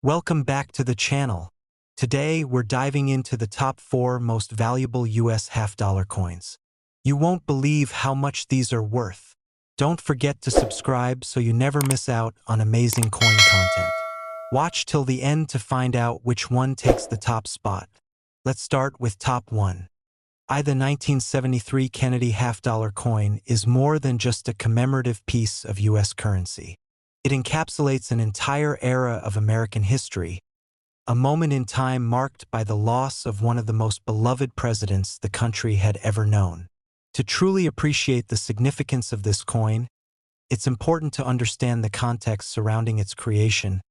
Welcome back to the channel. Today, we're diving into the top 4 most valuable US half-dollar coins. You won't believe how much these are worth. Don't forget to subscribe so you never miss out on amazing coin content. Watch till the end to find out which one takes the top spot. Let's start with top 1. The 1973 Kennedy half-dollar coin is more than just a commemorative piece of US currency. It encapsulates an entire era of American history, a moment in time marked by the loss of one of the most beloved presidents the country had ever known. To truly appreciate the significance of this coin, it's important to understand the context surrounding its creation,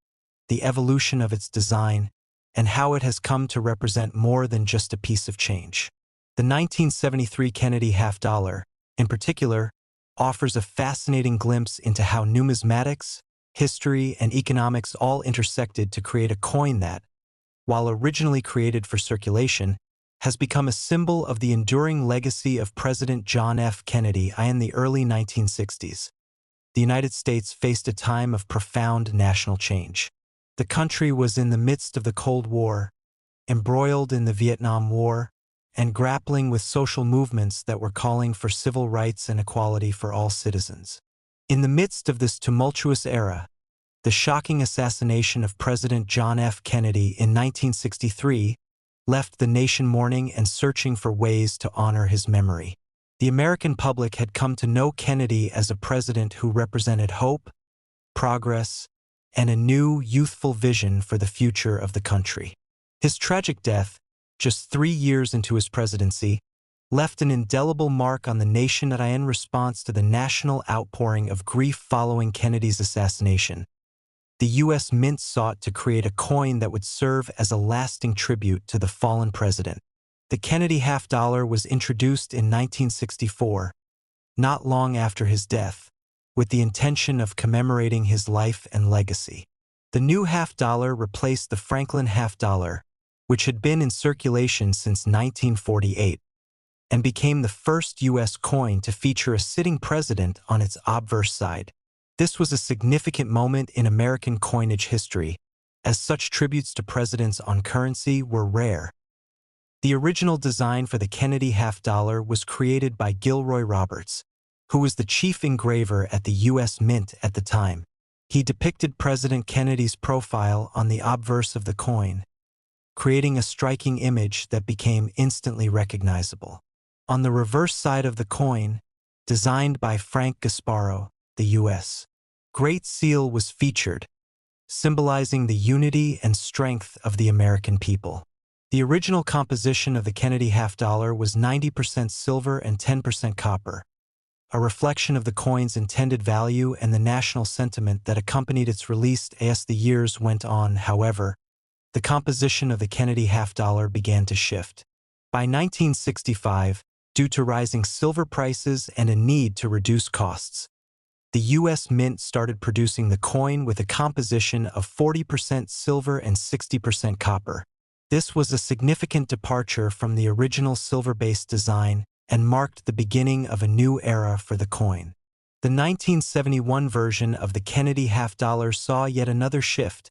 the evolution of its design, and how it has come to represent more than just a piece of change. The 1973 Kennedy half-dollar, in particular, offers a fascinating glimpse into how numismatics, history, and economics all intersected to create a coin that, while originally created for circulation, has become a symbol of the enduring legacy of President John F. Kennedy in the early 1960s. The United States faced a time of profound national change. The country was in the midst of the Cold War, embroiled in the Vietnam War, and grappling with social movements that were calling for civil rights and equality for all citizens. In the midst of this tumultuous era, the shocking assassination of President John F. Kennedy in 1963 left the nation mourning and searching for ways to honor his memory. The American public had come to know Kennedy as a president who represented hope, progress, and a new, youthful vision for the future of the country. His tragic death, just 3 years into his presidency, left an indelible mark on the nation in response to the national outpouring of grief following Kennedy's assassination. The U.S. Mint sought to create a coin that would serve as a lasting tribute to the fallen president. The Kennedy half-dollar was introduced in 1964, not long after his death, with the intention of commemorating his life and legacy. The new half-dollar replaced the Franklin half-dollar, which had been in circulation since 1948, and became the first U.S. coin to feature a sitting president on its obverse side. This was a significant moment in American coinage history, as such tributes to presidents on currency were rare. The original design for the Kennedy half-dollar was created by Gilroy Roberts, who was the chief engraver at the U.S. Mint at the time. He depicted President Kennedy's profile on the obverse of the coin, creating a striking image that became instantly recognizable. On the reverse side of the coin, designed by Frank Gasparo, the U.S. Great Seal was featured, symbolizing the unity and strength of the American people. The original composition of the Kennedy half-dollar was 90% silver and 10% copper, a reflection of the coin's intended value and the national sentiment that accompanied its release. As the years went on, however, the composition of the Kennedy half-dollar began to shift. By 1965, due to rising silver prices and a need to reduce costs, the U.S. Mint started producing the coin with a composition of 40% silver and 60% copper. This was a significant departure from the original silver-based design and marked the beginning of a new era for the coin. The 1971 version of the Kennedy half-dollar saw yet another shift,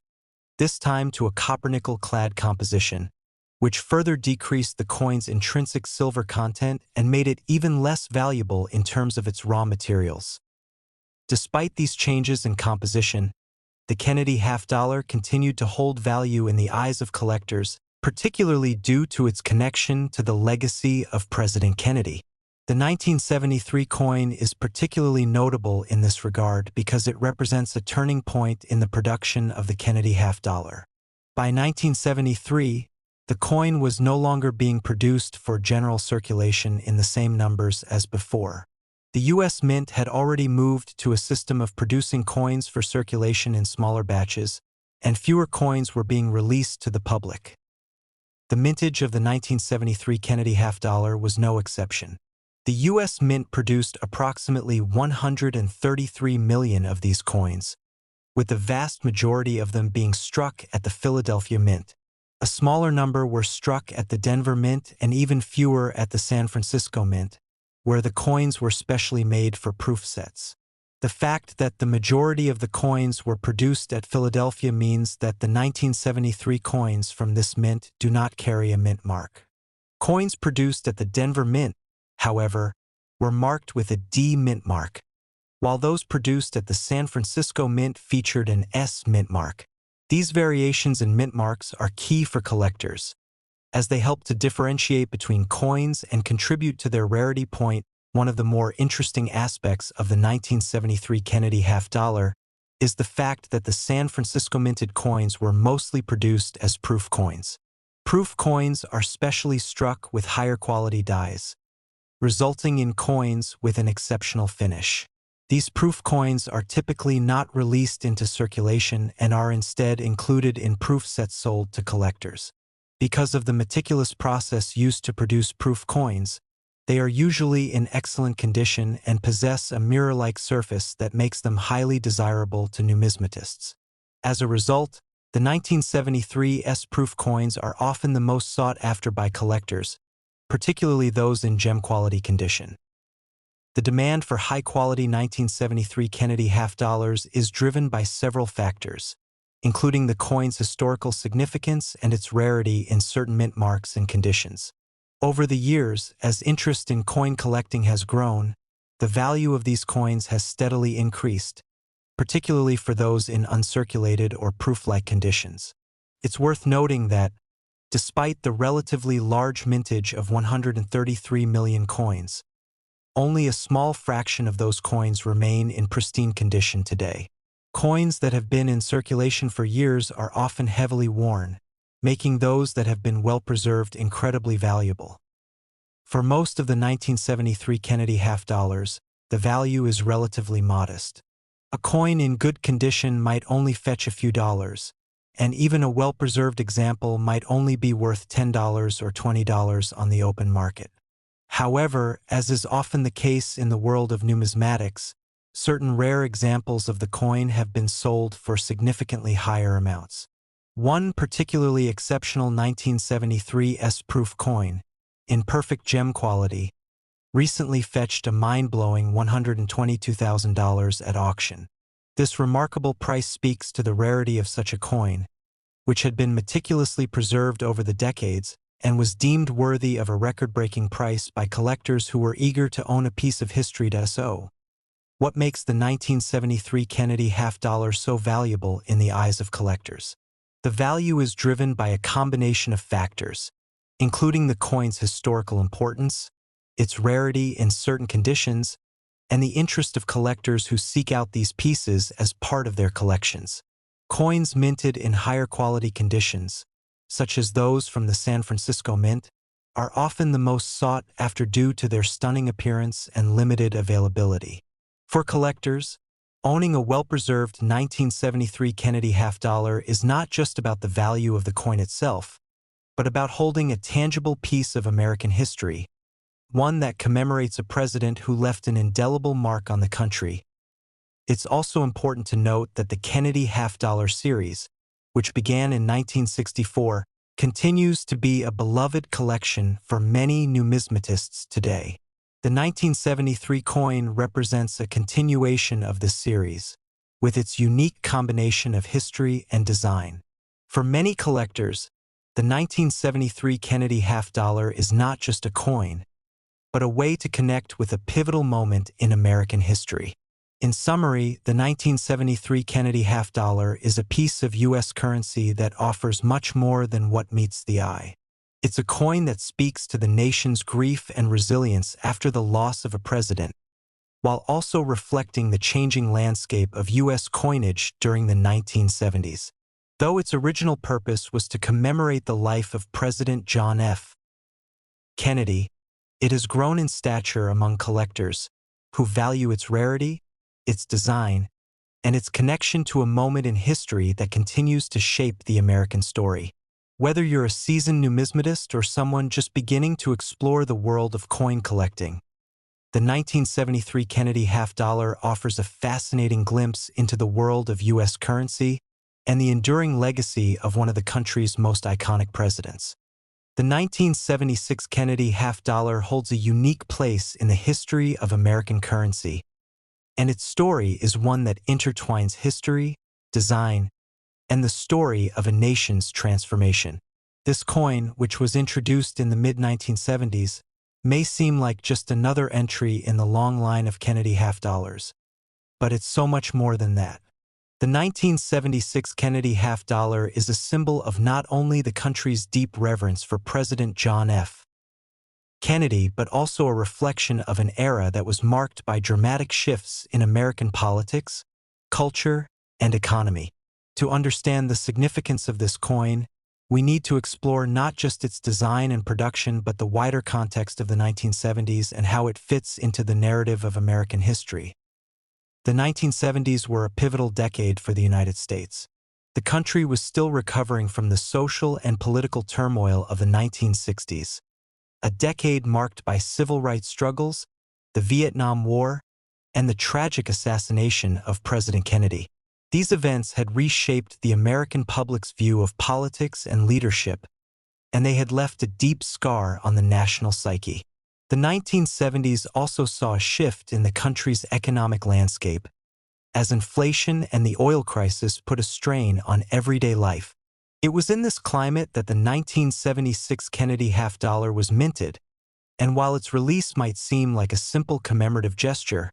this time to a copper-nickel-clad composition, which further decreased the coin's intrinsic silver content and made it even less valuable in terms of its raw materials. Despite these changes in composition, the Kennedy half-dollar continued to hold value in the eyes of collectors, particularly due to its connection to the legacy of President Kennedy. The 1973 coin is particularly notable in this regard because it represents a turning point in the production of the Kennedy half-dollar. By 1973, the coin was no longer being produced for general circulation in the same numbers as before. The U.S. Mint had already moved to a system of producing coins for circulation in smaller batches, and fewer coins were being released to the public. The mintage of the 1973 Kennedy half-dollar was no exception. The U.S. Mint produced approximately 133 million of these coins, with the vast majority of them being struck at the Philadelphia Mint. A smaller number were struck at the Denver Mint and even fewer at the San Francisco Mint, where the coins were specially made for proof sets. The fact that the majority of the coins were produced at Philadelphia means that the 1973 coins from this mint do not carry a mint mark. Coins produced at the Denver Mint, however, were marked with a D mint mark, while those produced at the San Francisco Mint featured an S mint mark. These variations in mint marks are key for collectors, as they help to differentiate between coins and contribute to their rarity point. One of the more interesting aspects of the 1973 Kennedy half-dollar is the fact that the San Francisco minted coins were mostly produced as proof coins. Proof coins are specially struck with higher quality dies, resulting in coins with an exceptional finish. These proof coins are typically not released into circulation and are instead included in proof sets sold to collectors. Because of the meticulous process used to produce proof coins, they are usually in excellent condition and possess a mirror-like surface that makes them highly desirable to numismatists. As a result, the 1973 S-proof coins are often the most sought after by collectors, particularly those in gem-quality condition. The demand for high-quality 1973 Kennedy half-dollars is driven by several factors, including the coin's historical significance and its rarity in certain mint marks and conditions. Over the years, as interest in coin collecting has grown, the value of these coins has steadily increased, particularly for those in uncirculated or proof-like conditions. It's worth noting that, despite the relatively large mintage of 133 million coins, only a small fraction of those coins remain in pristine condition today. Coins that have been in circulation for years are often heavily worn, making those that have been well preserved incredibly valuable. For most of the 1973 Kennedy half-dollars, the value is relatively modest. A coin in good condition might only fetch a few dollars, and even a well-preserved example might only be worth $10 or $20 on the open market. However, as is often the case in the world of numismatics, certain rare examples of the coin have been sold for significantly higher amounts. One particularly exceptional 1973 S-proof coin, in perfect gem quality, recently fetched a mind-blowing $122,000 at auction. This remarkable price speaks to the rarity of such a coin, which had been meticulously preserved over the decades and was deemed worthy of a record-breaking price by collectors who were eager to own a piece of history to so. What makes the 1973 Kennedy half-dollar so valuable in the eyes of collectors? The value is driven by a combination of factors, including the coin's historical importance, its rarity in certain conditions, and the interest of collectors who seek out these pieces as part of their collections. Coins minted in higher quality conditions, such as those from the San Francisco Mint, are often the most sought after due to their stunning appearance and limited availability. For collectors, owning a well-preserved 1973 Kennedy half-dollar is not just about the value of the coin itself, but about holding a tangible piece of American history, one that commemorates a president who left an indelible mark on the country. It's also important to note that the Kennedy half-dollar series, which began in 1964, continues to be a beloved collection for many numismatists today. The 1973 coin represents a continuation of this series, with its unique combination of history and design. For many collectors, the 1973 Kennedy half-dollar is not just a coin, but a way to connect with a pivotal moment in American history. In summary, the 1973 Kennedy half-dollar is a piece of U.S. currency that offers much more than what meets the eye. It's a coin that speaks to the nation's grief and resilience after the loss of a president, while also reflecting the changing landscape of U.S. coinage during the 1970s. Though its original purpose was to commemorate the life of President John F. Kennedy, it has grown in stature among collectors who value its rarity, its design, and its connection to a moment in history that continues to shape the American story. Whether you're a seasoned numismatist or someone just beginning to explore the world of coin collecting, the 1973 Kennedy half-dollar offers a fascinating glimpse into the world of U.S. currency and the enduring legacy of one of the country's most iconic presidents. The 1976 Kennedy half-dollar holds a unique place in the history of American currency, and its story is one that intertwines history, design, and the story of a nation's transformation. This coin, which was introduced in the mid-1970s, may seem like just another entry in the long line of Kennedy half-dollars, but it's so much more than that. The 1976 Kennedy half-dollar is a symbol of not only the country's deep reverence for President John F. Kennedy, but also a reflection of an era that was marked by dramatic shifts in American politics, culture, and economy. To understand the significance of this coin, we need to explore not just its design and production but the wider context of the 1970s and how it fits into the narrative of American history. The 1970s were a pivotal decade for the United States. The country was still recovering from the social and political turmoil of the 1960s, a decade marked by civil rights struggles, the Vietnam War, and the tragic assassination of President Kennedy. These events had reshaped the American public's view of politics and leadership, and they had left a deep scar on the national psyche. The 1970s also saw a shift in the country's economic landscape, as inflation and the oil crisis put a strain on everyday life. It was in this climate that the 1976 Kennedy half-dollar was minted, and while its release might seem like a simple commemorative gesture,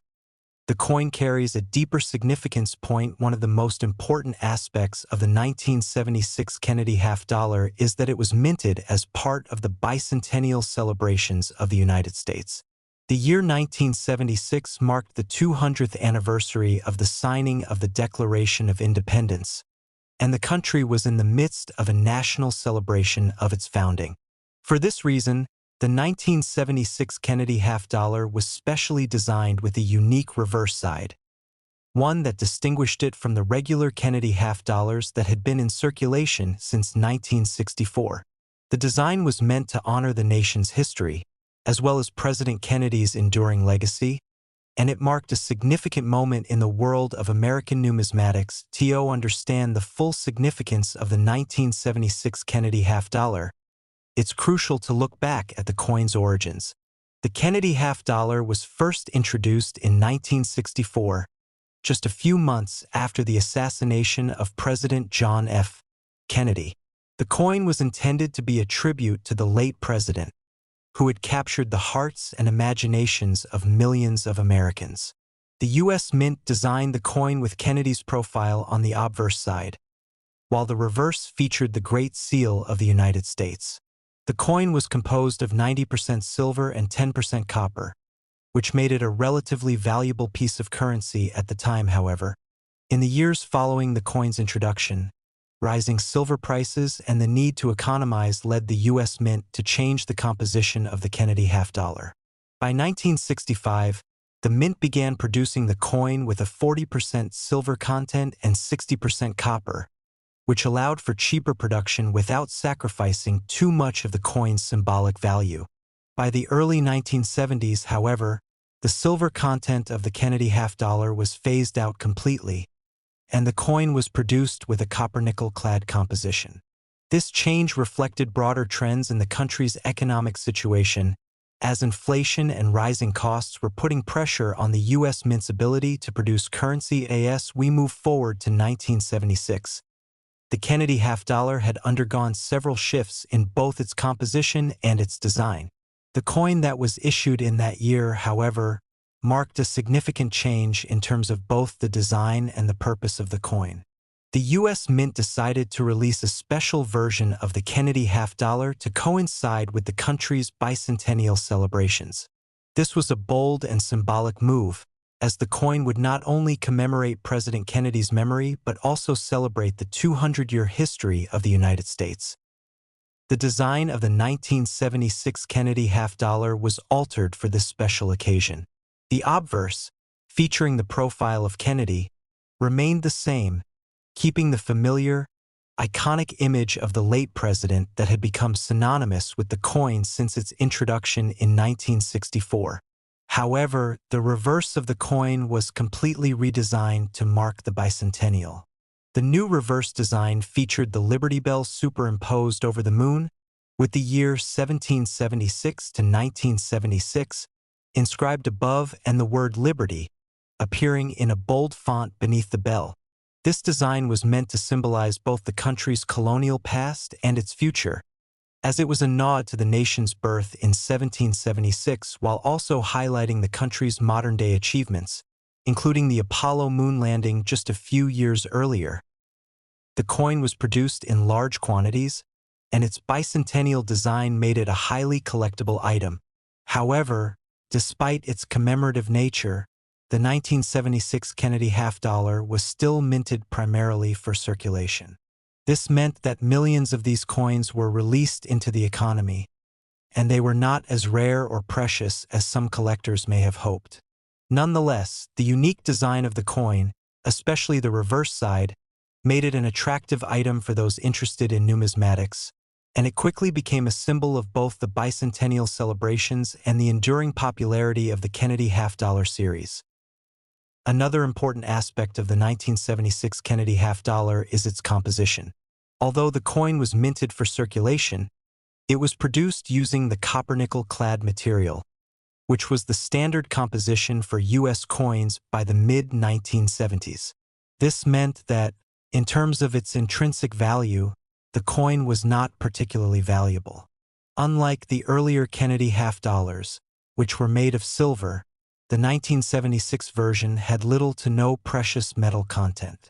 the coin carries a deeper significance. One of the most important aspects of the 1976 Kennedy half-dollar is that it was minted as part of the bicentennial celebrations of the United States. The year 1976 marked the 200th anniversary of the signing of the Declaration of Independence, and the country was in the midst of a national celebration of its founding. For this reason, the 1976 Kennedy half-dollar was specially designed with a unique reverse side, one that distinguished it from the regular Kennedy half-dollars that had been in circulation since 1964. The design was meant to honor the nation's history, as well as President Kennedy's enduring legacy, and it marked a significant moment in the world of American numismatics. To understand the full significance of the 1976 Kennedy half-dollar, it's crucial to look back at the coin's origins. The Kennedy half-dollar was first introduced in 1964, just a few months after the assassination of President John F. Kennedy. The coin was intended to be a tribute to the late president, who had captured the hearts and imaginations of millions of Americans. The U.S. Mint designed the coin with Kennedy's profile on the obverse side, while the reverse featured the Great Seal of the United States. The coin was composed of 90% silver and 10% copper, which made it a relatively valuable piece of currency at the time. However, in the years following the coin's introduction, rising silver prices and the need to economize led the U.S. Mint to change the composition of the Kennedy half-dollar. By 1965, the Mint began producing the coin with a 40% silver content and 60% copper, which allowed for cheaper production without sacrificing too much of the coin's symbolic value. By the early 1970s, however, the silver content of the Kennedy half-dollar was phased out completely, and the coin was produced with a copper-nickel-clad composition. This change reflected broader trends in the country's economic situation, as inflation and rising costs were putting pressure on the U.S. Mint's ability to produce currency. As we move forward to 1976, the Kennedy half-dollar had undergone several shifts in both its composition and its design. The coin that was issued in that year, however, marked a significant change in terms of both the design and the purpose of the coin. The U.S. Mint decided to release a special version of the Kennedy half-dollar to coincide with the country's bicentennial celebrations. This was a bold and symbolic move, as the coin would not only commemorate President Kennedy's memory but also celebrate the 200-year history of the United States. The design of the 1976 Kennedy half-dollar was altered for this special occasion. The obverse, featuring the profile of Kennedy, remained the same, keeping the familiar, iconic image of the late president that had become synonymous with the coin since its introduction in 1964. However, the reverse of the coin was completely redesigned to mark the bicentennial. The new reverse design featured the Liberty Bell superimposed over the moon, with the year 1776 to 1976 inscribed above and the word Liberty, appearing in a bold font beneath the bell. This design was meant to symbolize both the country's colonial past and its future, as it was a nod to the nation's birth in 1776 while also highlighting the country's modern-day achievements, including the Apollo moon landing just a few years earlier. The coin was produced in large quantities, and its bicentennial design made it a highly collectible item. However, despite its commemorative nature, the 1976 Kennedy half-dollar was still minted primarily for circulation. This meant that millions of these coins were released into the economy, and they were not as rare or precious as some collectors may have hoped. Nonetheless, the unique design of the coin, especially the reverse side, made it an attractive item for those interested in numismatics, and it quickly became a symbol of both the bicentennial celebrations and the enduring popularity of the Kennedy half-dollar series. Another important aspect of the 1976 Kennedy half-dollar is its composition. Although the coin was minted for circulation, it was produced using the copper-nickel-clad material, which was the standard composition for U.S. coins by the mid-1970s. This meant that, in terms of its intrinsic value, the coin was not particularly valuable. Unlike the earlier Kennedy half-dollars, which were made of silver, the 1976 version had little to no precious metal content.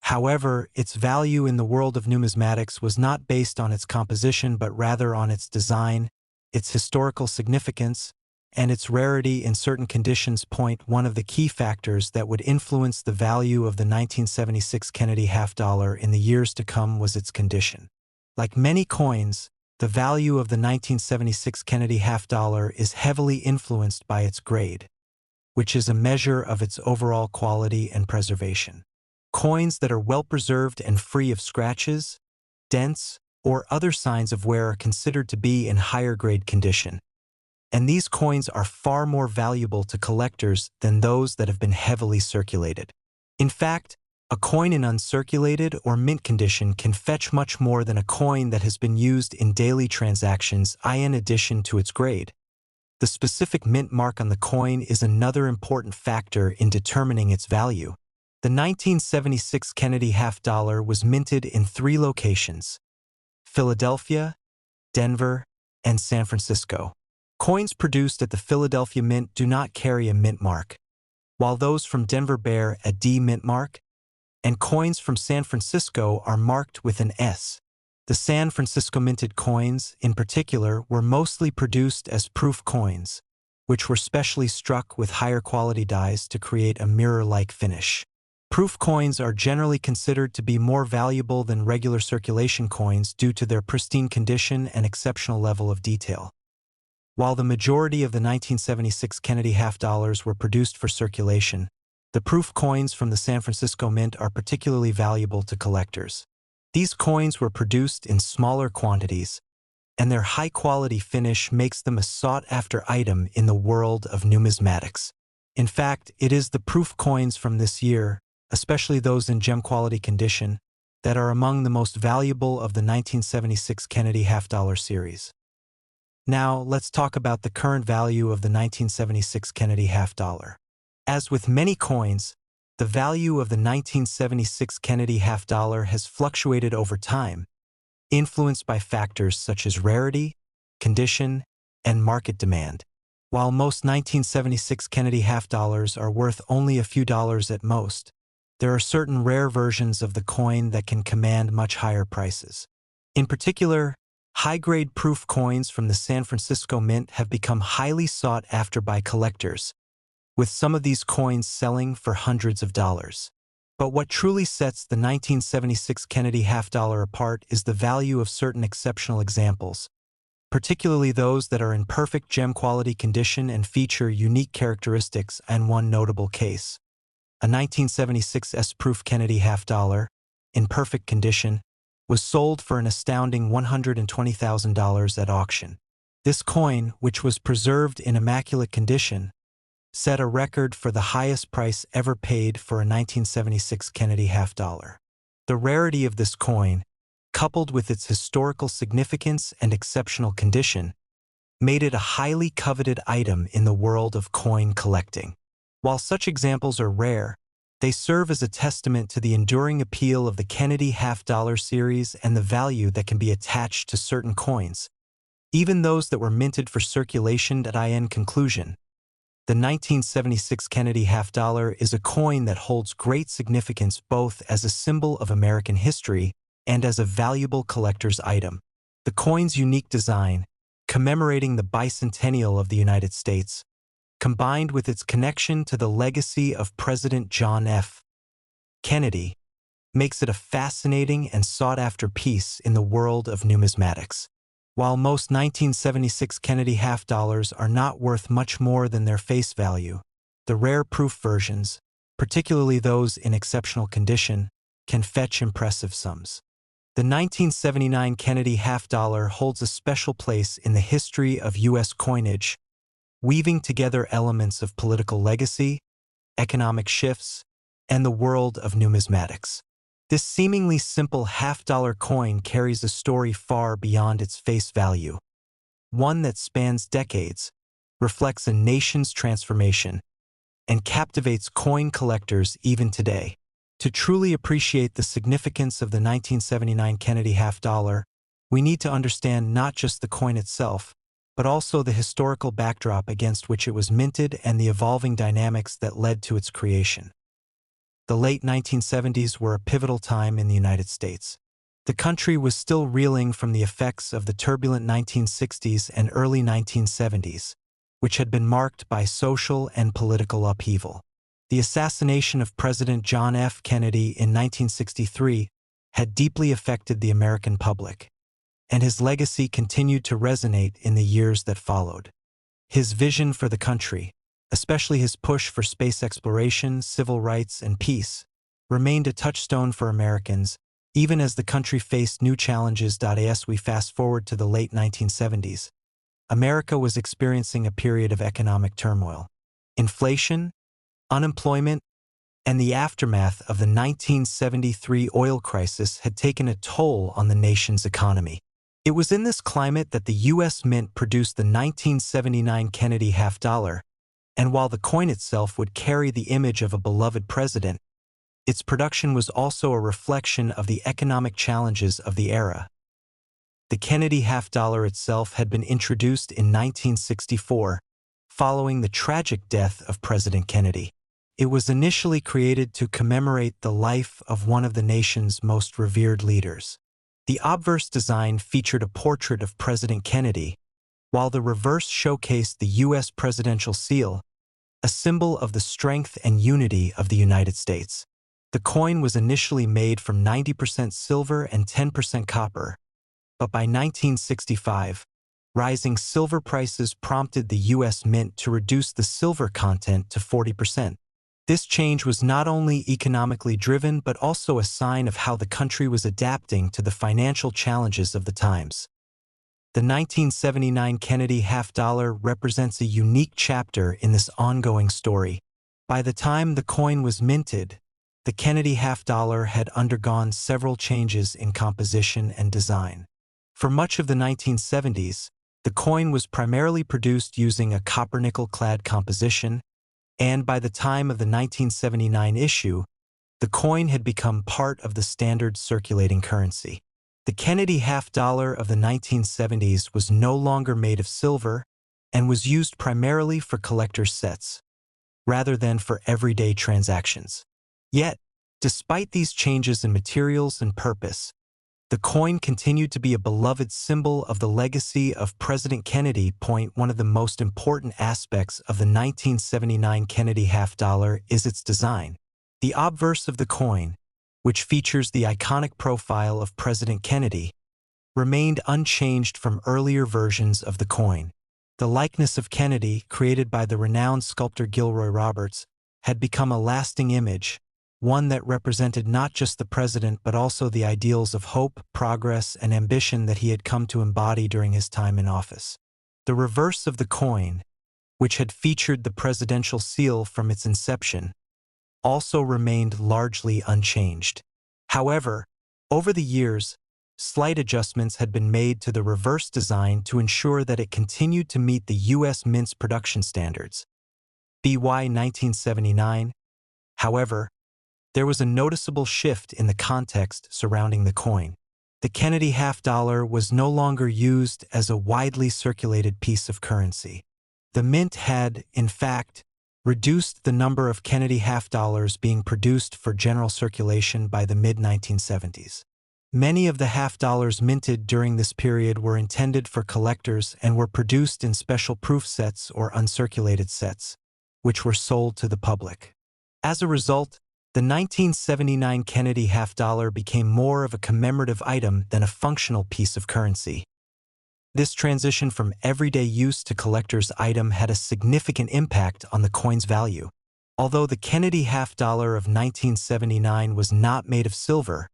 However, its value in the world of numismatics was not based on its composition but rather on its design, its historical significance, and its rarity in certain conditions. One of the key factors that would influence the value of the 1976 Kennedy half-dollar in the years to come was its condition. Like many coins, the value of the 1976 Kennedy half-dollar is heavily influenced by its grade, which is a measure of its overall quality and preservation. Coins that are well-preserved and free of scratches, dents, or other signs of wear are considered to be in higher-grade condition, and these coins are far more valuable to collectors than those that have been heavily circulated. In fact, a coin in uncirculated or mint condition can fetch much more than a coin that has been used in daily transactions, in addition to its grade. The specific mint mark on the coin is another important factor in determining its value. The 1976 Kennedy half-dollar was minted in 3 locations: Philadelphia, Denver, and San Francisco. Coins produced at the Philadelphia Mint do not carry a mint mark, while those from Denver bear a D mint mark, and coins from San Francisco are marked with an S. The San Francisco minted coins, in particular, were mostly produced as proof coins, which were specially struck with higher quality dies to create a mirror-like finish. Proof coins are generally considered to be more valuable than regular circulation coins due to their pristine condition and exceptional level of detail. While the majority of the 1976 Kennedy half-dollars were produced for circulation, the proof coins from the San Francisco Mint are particularly valuable to collectors. These coins were produced in smaller quantities, and their high-quality finish makes them a sought-after item in the world of numismatics. In fact, it is the proof coins from this year, especially those in gem-quality condition, that are among the most valuable of the 1976 Kennedy half-dollar series. Now, let's talk about the current value of the 1976 Kennedy half-dollar. As with many coins, the value of the 1976 Kennedy half-dollar has fluctuated over time, influenced by factors such as rarity, condition, and market demand. While most 1976 Kennedy half-dollars are worth only a few dollars at most, there are certain rare versions of the coin that can command much higher prices. In particular, high-grade proof coins from the San Francisco Mint have become highly sought after by collectors, with some of these coins selling for hundreds of dollars. But what truly sets the 1976 Kennedy half-dollar apart is the value of certain exceptional examples, particularly those that are in perfect gem-quality condition and feature unique characteristics. And one notable case, a 1976 S-proof Kennedy half-dollar, in perfect condition, was sold for an astounding $120,000 at auction. This coin, which was preserved in immaculate condition, set a record for the highest price ever paid for a 1976 Kennedy half-dollar. The rarity of this coin, coupled with its historical significance and exceptional condition, made it a highly coveted item in the world of coin collecting. While such examples are rare, they serve as a testament to the enduring appeal of the Kennedy half-dollar series and the value that can be attached to certain coins, even those that were minted for circulation. In conclusion, the 1976 Kennedy half-dollar is a coin that holds great significance both as a symbol of American history and as a valuable collector's item. The coin's unique design, commemorating the bicentennial of the United States, combined with its connection to the legacy of President John F. Kennedy, makes it a fascinating and sought-after piece in the world of numismatics. While most 1976 Kennedy half-dollars are not worth much more than their face value, the rare proof versions, particularly those in exceptional condition, can fetch impressive sums. The 1979 Kennedy half-dollar holds a special place in the history of U.S. coinage, weaving together elements of political legacy, economic shifts, and the world of numismatics. This seemingly simple half-dollar coin carries a story far beyond its face value, one that spans decades, reflects a nation's transformation, and captivates coin collectors even today. To truly appreciate the significance of the 1979 Kennedy half-dollar, we need to understand not just the coin itself, but also the historical backdrop against which it was minted and the evolving dynamics that led to its creation. The late 1970s were a pivotal time in the United States. The country was still reeling from the effects of the turbulent 1960s and early 1970s, which had been marked by social and political upheaval. The assassination of President John F. Kennedy in 1963 had deeply affected the American public, and his legacy continued to resonate in the years that followed. His vision for the country, especially his push for space exploration, civil rights, and peace, remained a touchstone for Americans, even as the country faced new challenges. As we fast forward to the late 1970s, America was experiencing a period of economic turmoil. Inflation, unemployment, and the aftermath of the 1973 oil crisis had taken a toll on the nation's economy. It was in this climate that the U.S. Mint produced the 1979 Kennedy half-dollar, and while the coin itself would carry the image of a beloved president, its production was also a reflection of the economic challenges of the era. The Kennedy half-dollar itself had been introduced in 1964, following the tragic death of President Kennedy. It was initially created to commemorate the life of one of the nation's most revered leaders. The obverse design featured a portrait of President Kennedy, while the reverse showcased the U.S. presidential seal, a symbol of the strength and unity of the United States. The coin was initially made from 90% silver and 10% copper, but by 1965, rising silver prices prompted the U.S. Mint to reduce the silver content to 40%. This change was not only economically driven but also a sign of how the country was adapting to the financial challenges of the times. The 1979 Kennedy half-dollar represents a unique chapter in this ongoing story. By the time the coin was minted, the Kennedy half-dollar had undergone several changes in composition and design. For much of the 1970s, the coin was primarily produced using a copper-nickel-clad composition, and by the time of the 1979 issue, the coin had become part of the standard circulating currency. The Kennedy half-dollar of the 1970s was no longer made of silver and was used primarily for collector's sets, rather than for everyday transactions. Yet, despite these changes in materials and purpose, the coin continued to be a beloved symbol of the legacy of President Kennedy. One of the most important aspects of the 1979 Kennedy half-dollar is its design. The obverse of the coin, which features the iconic profile of President Kennedy, remained unchanged from earlier versions of the coin. The likeness of Kennedy, created by the renowned sculptor Gilroy Roberts, had become a lasting image, one that represented not just the president but also the ideals of hope, progress, and ambition that he had come to embody during his time in office. The reverse of the coin, which had featured the presidential seal from its inception, also remained largely unchanged. However, over the years, slight adjustments had been made to the reverse design to ensure that it continued to meet the U.S. Mint's production standards. BY 1979. However, there was a noticeable shift in the context surrounding the coin. The Kennedy half-dollar was no longer used as a widely circulated piece of currency. The mint had, in fact, reduced the number of Kennedy half-dollars being produced for general circulation by the mid-1970s. Many of the half-dollars minted during this period were intended for collectors and were produced in special proof sets or uncirculated sets, which were sold to the public. As a result, the 1979 Kennedy half-dollar became more of a commemorative item than a functional piece of currency. This transition from everyday use to collector's item had a significant impact on the coin's value. Although the Kennedy half-dollar of 1979 was not made of silver,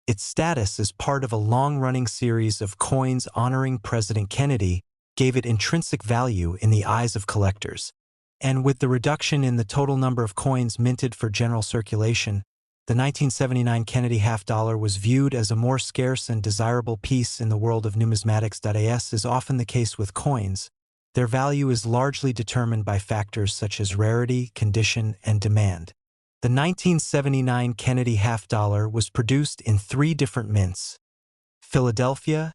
its status as part of a long-running series of coins honoring President Kennedy gave it intrinsic value in the eyes of collectors. And with the reduction in the total number of coins minted for general circulation, the 1979 Kennedy half-dollar was viewed as a more scarce and desirable piece in the world of numismatics. As is often the case with coins, their value is largely determined by factors such as rarity, condition, and demand. The 1979 Kennedy half-dollar was produced in 3 different mints: Philadelphia,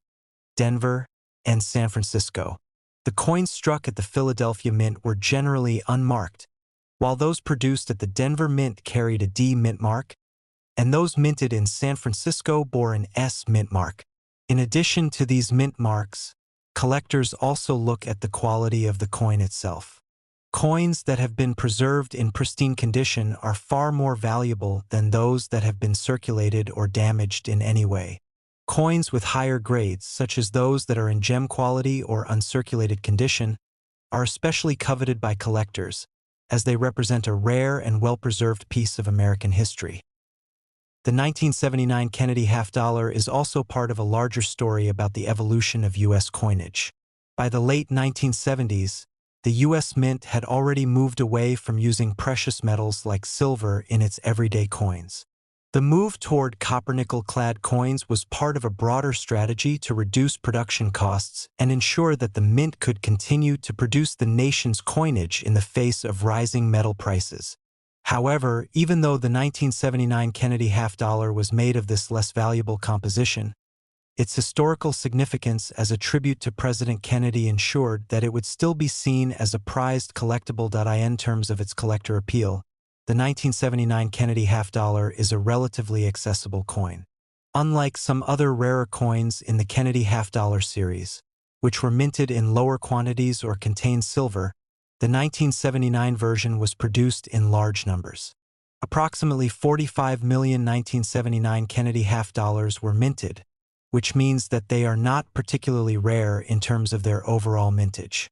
Denver, and San Francisco. The coins struck at the Philadelphia Mint were generally unmarked, while those produced at the Denver Mint carried a D mint mark, and those minted in San Francisco bore an S mint mark. In addition to these mint marks, collectors also look at the quality of the coin itself. Coins that have been preserved in pristine condition are far more valuable than those that have been circulated or damaged in any way. Coins with higher grades, such as those that are in gem quality or uncirculated condition, are especially coveted by collectors, as they represent a rare and well-preserved piece of American history. The 1979 Kennedy half-dollar is also part of a larger story about the evolution of U.S. coinage. By the late 1970s, the U.S. Mint had already moved away from using precious metals like silver in its everyday coins. The move toward copper-nickel-clad coins was part of a broader strategy to reduce production costs and ensure that the mint could continue to produce the nation's coinage in the face of rising metal prices. However, even though the 1979 Kennedy half-dollar was made of this less valuable composition, its historical significance as a tribute to President Kennedy ensured that it would still be seen as a prized collectible. In terms of its collector appeal, the 1979 Kennedy half-dollar is a relatively accessible coin. Unlike some other rarer coins in the Kennedy half-dollar series, which were minted in lower quantities or contained silver, the 1979 version was produced in large numbers. Approximately 45 million 1979 Kennedy half-dollars were minted, which means that they are not particularly rare in terms of their overall mintage.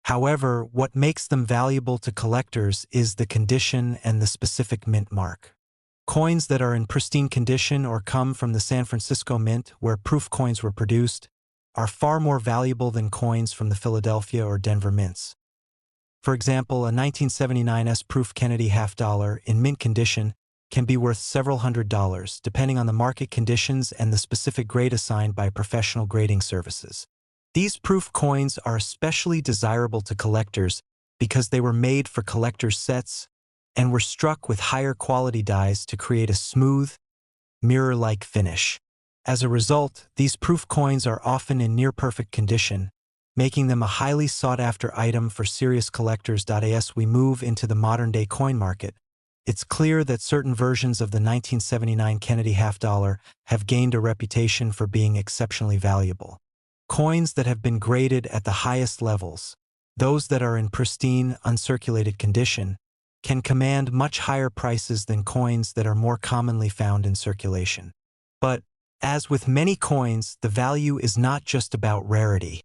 However, what makes them valuable to collectors is the condition and the specific mint mark. Coins that are in pristine condition or come from the San Francisco Mint, where proof coins were produced, are far more valuable than coins from the Philadelphia or Denver mints. For example, a 1979 S-proof Kennedy half-dollar in mint condition can be worth several $100s, depending on the market conditions and the specific grade assigned by professional grading services. These proof coins are especially desirable to collectors because they were made for collectors' sets and were struck with higher quality dies to create a smooth, mirror-like finish. As a result, these proof coins are often in near-perfect condition, making them a highly sought-after item for serious collectors. As we move into the modern-day coin market, it's clear that certain versions of the 1979 Kennedy half-dollar have gained a reputation for being exceptionally valuable. Coins that have been graded at the highest levels, those that are in pristine, uncirculated condition, can command much higher prices than coins that are more commonly found in circulation. But, as with many coins, the value is not just about rarity.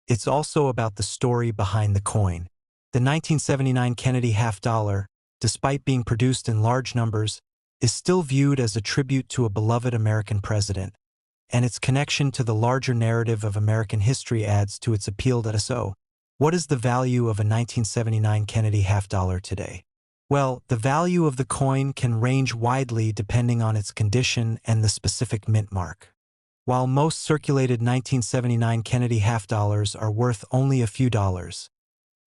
It's also about the story behind the coin. The 1979 Kennedy half-dollar, despite being produced in large numbers, is still viewed as a tribute to a beloved American president, and its connection to the larger narrative of American history adds to its appeal. So, what is the value of a 1979 Kennedy half-dollar today? Well, the value of the coin can range widely depending on its condition and the specific mint mark. While most circulated 1979 Kennedy half-dollars are worth only a few dollars,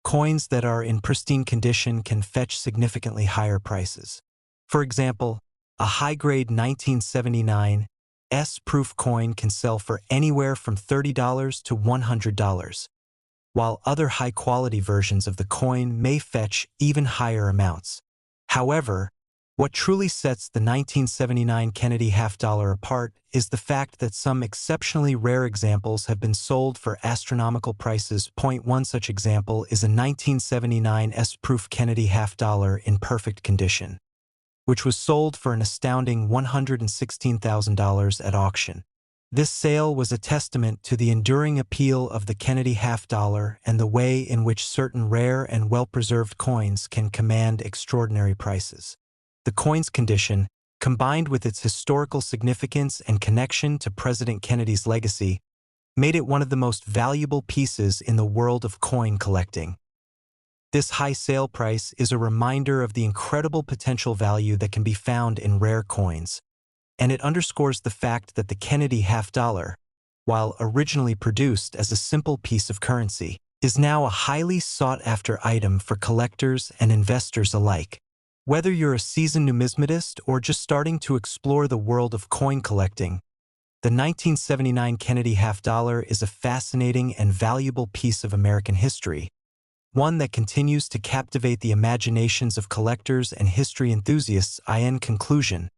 coins that are in pristine condition can fetch significantly higher prices. For example, a high-grade 1979 S-proof coin can sell for anywhere from $30 to $100, while other high-quality versions of the coin may fetch even higher amounts. However, what truly sets the 1979 Kennedy half-dollar apart is the fact that some exceptionally rare examples have been sold for astronomical prices. One such example is a 1979 S-proof Kennedy half-dollar in perfect condition, which was sold for an astounding $116,000 at auction. This sale was a testament to the enduring appeal of the Kennedy half-dollar and the way in which certain rare and well-preserved coins can command extraordinary prices. The coin's condition, combined with its historical significance and connection to President Kennedy's legacy, made it one of the most valuable pieces in the world of coin collecting. This high sale price is a reminder of the incredible potential value that can be found in rare coins, and it underscores the fact that the Kennedy half-dollar, while originally produced as a simple piece of currency, is now a highly sought-after item for collectors and investors alike. Whether you're a seasoned numismatist or just starting to explore the world of coin collecting, the 1979 Kennedy half-dollar is a fascinating and valuable piece of American history, one that continues to captivate the imaginations of collectors and history enthusiasts. In conclusion,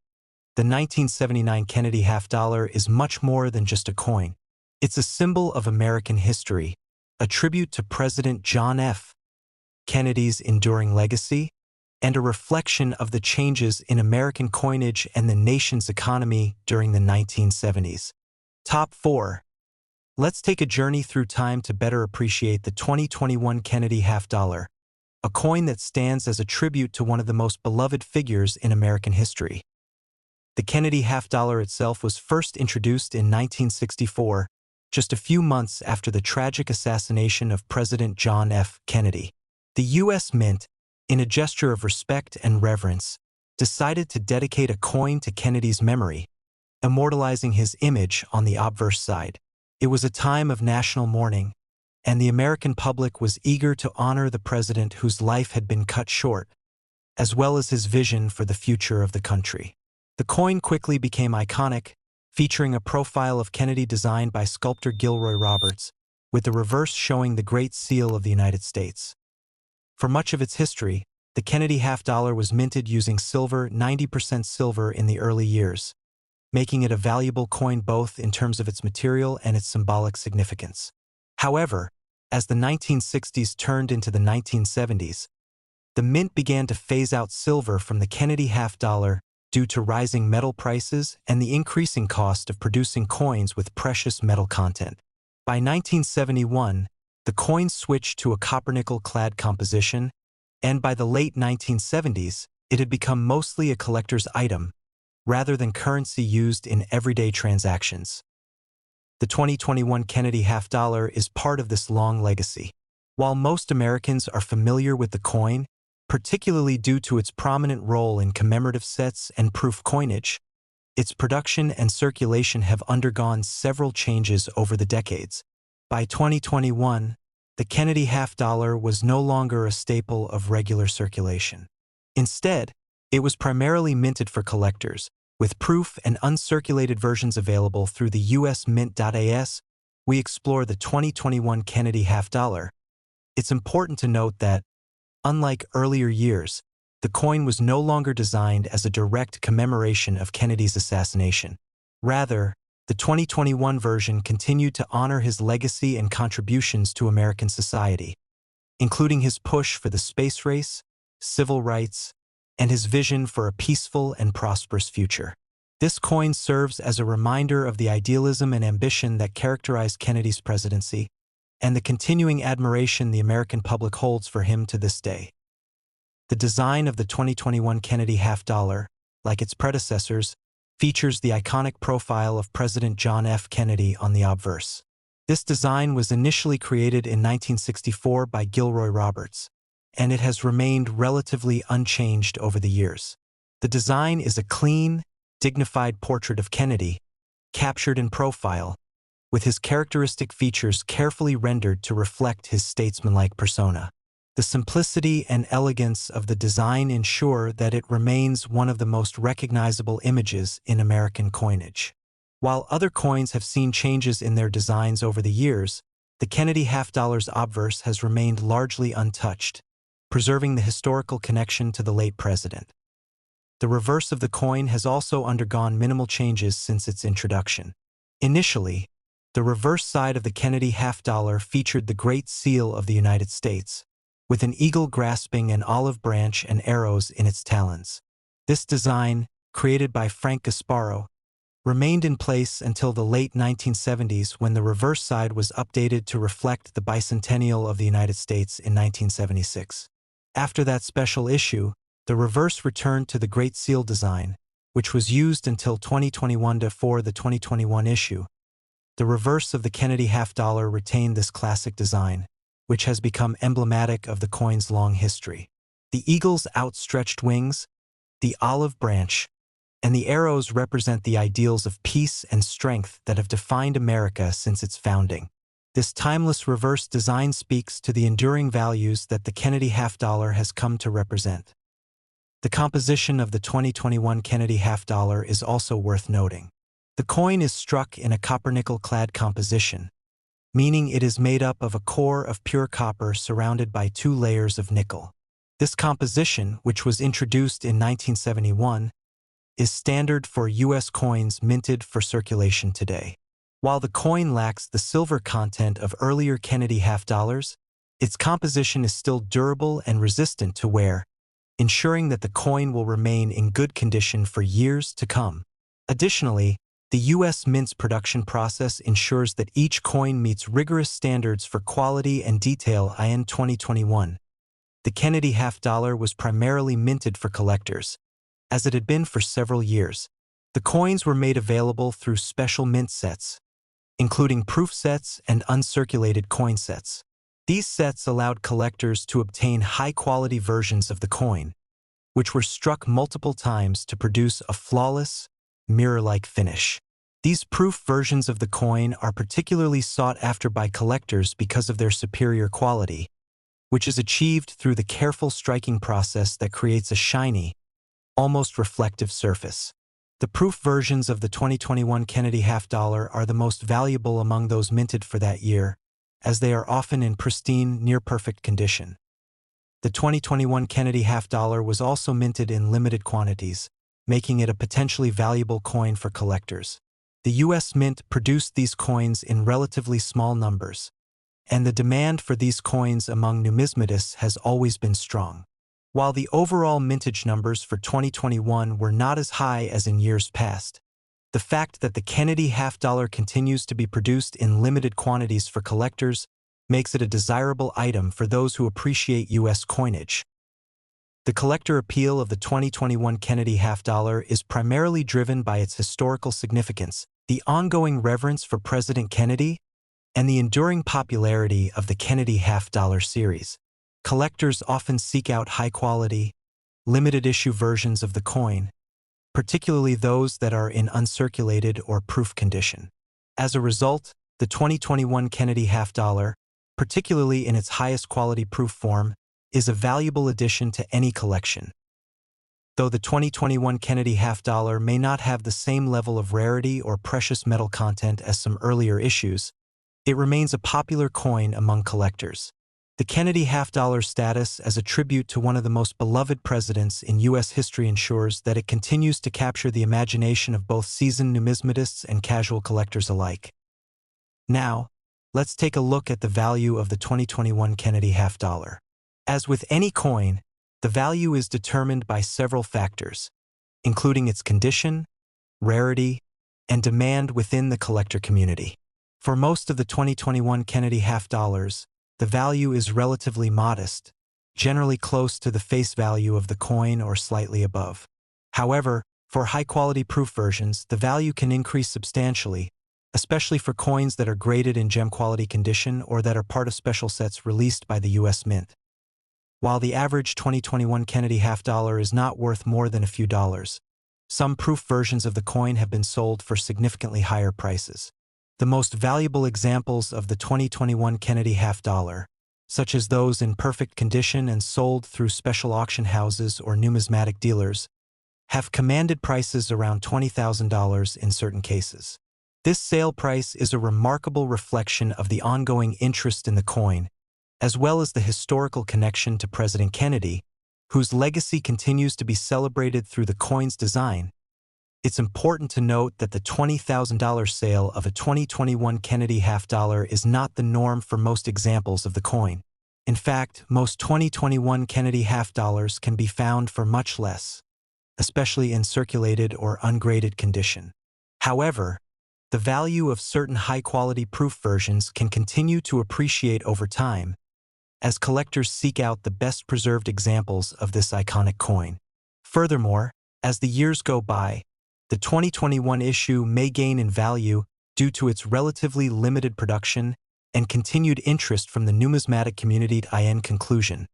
the 1979 Kennedy half-dollar is much more than just a coin. It's a symbol of American history, a tribute to President John F. Kennedy's enduring legacy, and a reflection of the changes in American coinage and the nation's economy during the 1970s. Top 4. Let's take a journey through time to better appreciate the 2021 Kennedy half-dollar, a coin that stands as a tribute to one of the most beloved figures in American history. The Kennedy half-dollar itself was first introduced in 1964, just a few months after the tragic assassination of President John F. Kennedy. The U.S. Mint, in a gesture of respect and reverence, decided to dedicate a coin to Kennedy's memory, immortalizing his image on the obverse side. It was a time of national mourning, and the American public was eager to honor the president whose life had been cut short, as well as his vision for the future of the country. The coin quickly became iconic, featuring a profile of Kennedy designed by sculptor Gilroy Roberts, with the reverse showing the Great Seal of the United States. For much of its history, the Kennedy half-dollar was minted using silver, 90% silver in the early years, making it a valuable coin both in terms of its material and its symbolic significance. However, as the 1960s turned into the 1970s, the mint began to phase out silver from the Kennedy half-dollar due to rising metal prices and the increasing cost of producing coins with precious metal content. By 1971, the coin switched to a copper-nickel-clad composition, and by the late 1970s, it had become mostly a collector's item, rather than currency used in everyday transactions. The 2021 Kennedy half-dollar is part of this long legacy. While most Americans are familiar with the coin, particularly due to its prominent role in commemorative sets and proof coinage, its production and circulation have undergone several changes over the decades. By 2021, the Kennedy half-dollar was no longer a staple of regular circulation. Instead, it was primarily minted for collectors, with proof and uncirculated versions available through the US Mint.as. We explore the 2021 Kennedy half-dollar. It's important to note that, unlike earlier years, the coin was no longer designed as a direct commemoration of Kennedy's assassination. Rather, the 2021 version continued to honor his legacy and contributions to American society, including his push for the space race, civil rights, and his vision for a peaceful and prosperous future. This coin serves as a reminder of the idealism and ambition that characterized Kennedy's presidency, and the continuing admiration the American public holds for him to this day. The design of the 2021 Kennedy half-dollar, like its predecessors, features the iconic profile of President John F. Kennedy on the obverse. This design was initially created in 1964 by Gilroy Roberts, and it has remained relatively unchanged over the years. The design is a clean, dignified portrait of Kennedy, captured in profile, with his characteristic features carefully rendered to reflect his statesmanlike persona. The simplicity and elegance of the design ensure that it remains one of the most recognizable images in American coinage. While other coins have seen changes in their designs over the years, the Kennedy half-dollar's obverse has remained largely untouched, preserving the historical connection to the late president. The reverse of the coin has also undergone minimal changes since its introduction. Initially, the reverse side of the Kennedy half-dollar featured the Great Seal of the United States, with an eagle grasping an olive branch and arrows in its talons. This design, created by Frank Gasparo, remained in place until the late 1970s when the reverse side was updated to reflect the bicentennial of the United States in 1976. After that special issue, the reverse returned to the Great Seal design, which was used until 2021 for the 2021 issue. The reverse of the Kennedy half-dollar retained this classic design, which has become emblematic of the coin's long history. The eagle's outstretched wings, the olive branch, and the arrows represent the ideals of peace and strength that have defined America since its founding. This timeless reverse design speaks to the enduring values that the Kennedy half-dollar has come to represent. The composition of the 2021 Kennedy half-dollar is also worth noting. The coin is struck in a copper-nickel-clad composition, meaning it is made up of a core of pure copper surrounded by 2 layers of nickel. This composition, which was introduced in 1971, is standard for U.S. coins minted for circulation today. While the coin lacks the silver content of earlier Kennedy half-dollars, its composition is still durable and resistant to wear, ensuring that the coin will remain in good condition for years to come. Additionally, the U.S. Mint's production process ensures that each coin meets rigorous standards for quality and detail. In 2021, the Kennedy half-dollar was primarily minted for collectors, as it had been for several years. The coins were made available through special mint sets, including proof sets and uncirculated coin sets. These sets allowed collectors to obtain high-quality versions of the coin, which were struck multiple times to produce a flawless, mirror-like finish. These proof versions of the coin are particularly sought after by collectors because of their superior quality, which is achieved through the careful striking process that creates a shiny, almost reflective surface. The proof versions of the 2021 Kennedy half-dollar are the most valuable among those minted for that year, as they are often in pristine, near-perfect condition. The 2021 Kennedy half-dollar was also minted in limited quantities, making it a potentially valuable coin for collectors. The U.S. Mint produced these coins in relatively small numbers, and the demand for these coins among numismatists has always been strong. While the overall mintage numbers for 2021 were not as high as in years past, the fact that the Kennedy half-dollar continues to be produced in limited quantities for collectors makes it a desirable item for those who appreciate U.S. coinage. The collector appeal of the 2021 Kennedy half-dollar is primarily driven by its historical significance, the ongoing reverence for President Kennedy, and the enduring popularity of the Kennedy half-dollar series. Collectors often seek out high-quality, limited-issue versions of the coin, particularly those that are in uncirculated or proof condition. As a result, the 2021 Kennedy half-dollar, particularly in its highest quality proof form, is a valuable addition to any collection. Though the 2021 Kennedy half-dollar may not have the same level of rarity or precious metal content as some earlier issues, it remains a popular coin among collectors. The Kennedy half-dollar's status as a tribute to one of the most beloved presidents in U.S. history ensures that it continues to capture the imagination of both seasoned numismatists and casual collectors alike. Now, let's take a look at the value of the 2021 Kennedy half-dollar. As with any coin, the value is determined by several factors, including its condition, rarity, and demand within the collector community. For most of the 2021 Kennedy half-dollars, the value is relatively modest, generally close to the face value of the coin or slightly above. However, for high-quality proof versions, the value can increase substantially, especially for coins that are graded in gem-quality condition or that are part of special sets released by the U.S. Mint. While the average 2021 Kennedy half-dollar is not worth more than a few dollars, some proof versions of the coin have been sold for significantly higher prices. The most valuable examples of the 2021 Kennedy half-dollar such as those in perfect condition and sold through special auction houses or numismatic dealers, have commanded prices around $20,000 in certain cases. This sale price is a remarkable reflection of the ongoing interest in the coin, as well as the historical connection to President Kennedy, whose legacy continues to be celebrated through the coin's design. It's important to note that the $20,000 sale of a 2021 Kennedy half-dollar is not the norm for most examples of the coin. In fact, most 2021 Kennedy half-dollars can be found for much less, especially in circulated or ungraded condition. However, the value of certain high-quality proof versions can continue to appreciate over time as collectors seek out the best-preserved examples of this iconic coin. Furthermore, as the years go by, the 2021 issue may gain in value due to its relatively limited production and continued interest from the numismatic community. In conclusion,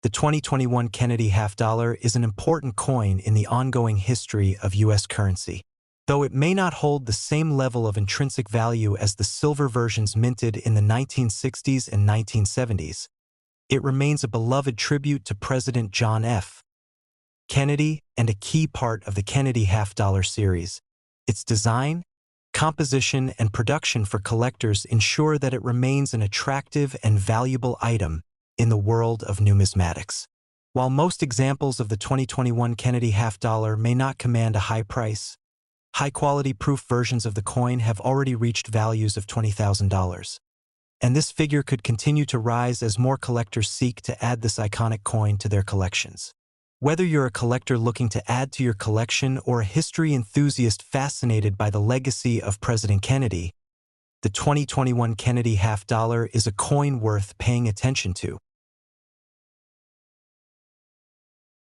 the 2021 Kennedy half-dollar is an important coin in the ongoing history of U.S. currency. Though it may not hold the same level of intrinsic value as the silver versions minted in the 1960s and 1970s, it remains a beloved tribute to President John F. Kennedy and a key part of the Kennedy half-dollar series. Its design, composition, and production for collectors ensure that it remains an attractive and valuable item in the world of numismatics. While most examples of the 2021 Kennedy half-dollar may not command a high price, high-quality proof versions of the coin have already reached values of $20,000. And this figure could continue to rise as more collectors seek to add this iconic coin to their collections. Whether you're a collector looking to add to your collection or a history enthusiast fascinated by the legacy of President Kennedy, the 2021 Kennedy half-dollar is a coin worth paying attention to.